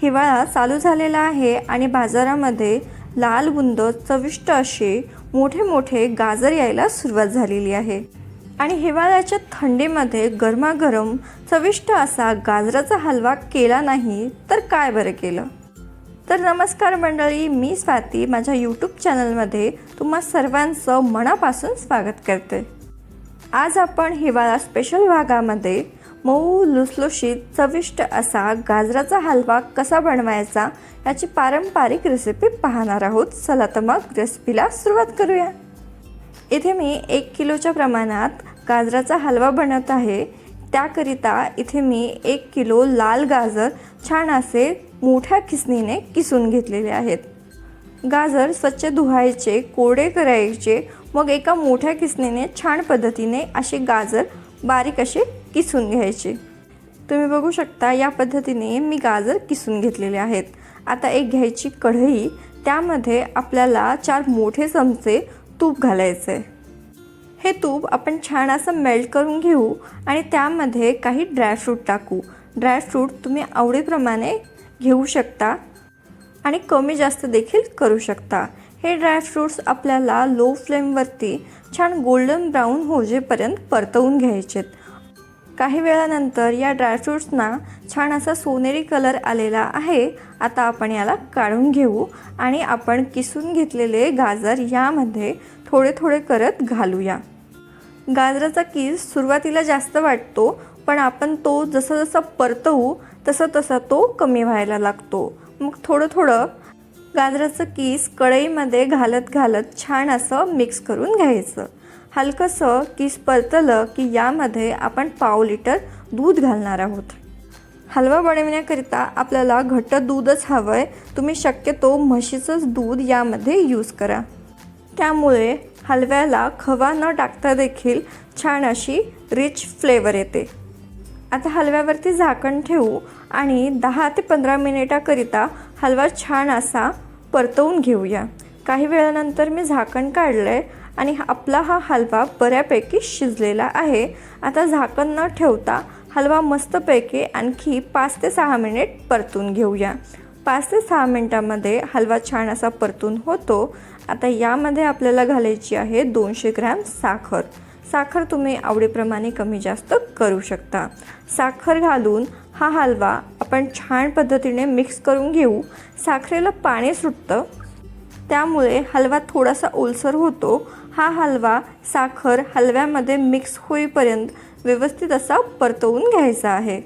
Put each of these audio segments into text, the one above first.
हिवाळा चालू झालेला आहे आणि बाजारामध्ये लाल बुंद चविष्ट असे मोठे मोठे गाजर यायला सुरुवात झालेली आहे। आणि हिवाळ्याच्या थंडीमध्ये गरमागरम चविष्ट असा गाजराचा हलवा केला नाही तर काय बरं केलं। तर नमस्कार मंडळी, मी स्वाती माझ्या यूट्यूब चॅनलमध्ये तुम्हा सर्वांचं मनापासून स्वागत करते। आज आपण हिवाळा स्पेशल भागामध्ये मऊ लुसलुशीत चविष्ट असा गाजराचा हलवा कसा बनवायचा याची पारंपरिक रेसिपी पाहणार आहोत। चला तर मग रेसिपीला सुरुवात करूया। इथे मी 1 किलोच्या प्रमाणात गाजराचा हलवा बनवत आहे। त्याकरिता इथे मी 1 किलो लाल गाजर छान असे मोठ्या खिसणीने किसून घेतलेले आहेत। गाजर स्वच्छ धुवायचे, कोरडे करायचे, मग एका मोठ्या खिसणीने छान पद्धतीने असे गाजर बारीक असे किसून घ्यायचे। तुम्ही बघू शकता या पद्धतीने मी गाजर किसून घेतलेले आहेत। आता एक घ्यायची कढई, त्यामध्ये आपल्याला 4 मोठे चमचे तूप घालायचे। हे तूप आपण छान असं मेल्ट करून घेऊ आणि त्यामध्ये काही ड्रायफ्रूट टाकू। ड्रायफ्रूट तुम्ही आवडीप्रमाणे घेऊ शकता आणि कमी जास्त देखील करू शकता। हे ड्रायफ्रूट्स आपल्याला लो फ्लेमवरती छान गोल्डन ब्राऊन होजेपर्यंत परतवून घ्यायचेत। काही वेळानंतर या ड्रायफ्रूट्सना छान असा सोनेरी कलर आलेला आहे। आता आपण याला काढून घेऊ आणि आपण किसून घेतलेले गाजर यामध्ये थोडे थोडे करत घालूया। गाजराचा किस सुरुवातीला जास्त वाटतो, पण आपण तो जसं जसं परतवू तसं तसा तो कमी व्हायला लागतो। मग थोडं थोडं गाजराचं किस कढईमध्ये घालत घालत छान असं मिक्स करून घ्यायचं। हलकंसं किस परतलं की यामध्ये आपण पाव लिटर दूध घालणार आहोत। हलवा बनवण्याकरिता आपल्याला घट्ट दूधच हवं आहे। तुम्ही शक्यतो म्हशीचंच दूध यामध्ये यूज करा, त्यामुळे हलव्याला खवा न टाकता देखील छान अशी रिच फ्लेवर येते। आता हलव्यावरती झाकण ठेवू आणि 10 ते 15 मिनिटाकरिता हलवा छान असा परतवून घेऊया। काही वेळानंतर मी झाकण काढलंय आणि आपला हा हलवा बऱ्यापैकी शिजलेला आहे। आता झाकण न ठेवता हलवा मस्तपैकी आणखी 5 ते 6 मिनिट परतून घेऊया। 5 ते 6 मिनिटांमध्ये हलवा छान असा परतून होतो। आता यामध्ये आपल्याला घालायची आहे 200 ग्रॅम साखर। साखर तुम्ही आवडीप्रमाणे कमी जास्त करू शकता। साखर घालून हा हलवा आपण छान पद्धतीने मिक्स करून घेऊ। साखरेला पाणी सुटतं, त्यामुळे हलवा थोडासा ओलसर होतो। हा हलवा साखर हलव्यामध्ये मिक्स होईपर्यंत व्यवस्थित असा परतवून घ्यायचा आहे।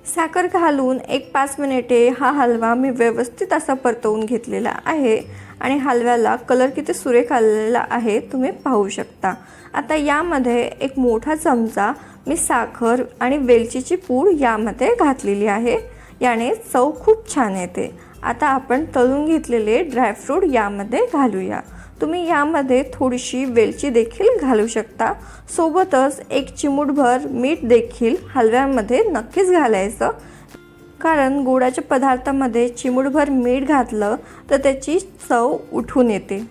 साखर घालून 1-5 मिनिटे हा हलवा मी व्यवस्थित असा परतवून घेतलेला आहे आणि हलव्याला कलर किती सुरेख आलेला आहे तुम्ही पाहू शकता। आता यामध्ये एक मोठा चमचा मी साखर आणि वेलचीची पूड यामध्ये घातलेली आहे। याने चव खूप छान येते। आता आपण तळून घेतलेले ड्रायफ्रूट यामध्ये घालूया। तुम्ही यामध्ये थोडीशी वेलची देखील घालू शकता। सोबतच 1 चिमूटभर मीठ देखील हलव्यामध्ये नक्कीच घालायचं, कारण गोडाच्या पदार्थामध्ये चिमूटभर मीठ घातलं तर त्याची चव उठून येते।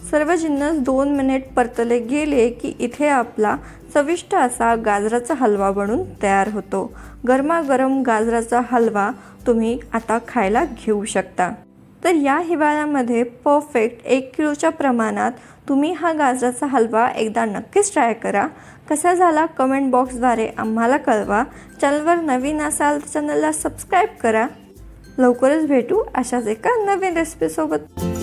सर्व जिन्नस 2 मिनिट परतले गेले की इथे आपला चविष्ट असा गाजराचा हलवा बनून तयार होतो। गरमागरम गाजराचा हलवा तुम्ही आता खायला घेऊ शकता। तर या हिवाळ्यामध्ये परफेक्ट 1 किलोच्या प्रमाणात तुम्ही हा गाजराचा हलवा एकदा नक्कीच ट्राय करा। कसा झाला कमेंट बॉक्सद्वारे आम्हाला कळवा। चॅनलवर नवीन असाल तर चॅनलला सबस्क्राईब करा। लवकरच भेटू अशाच एका नवीन रेसिपीसोबत।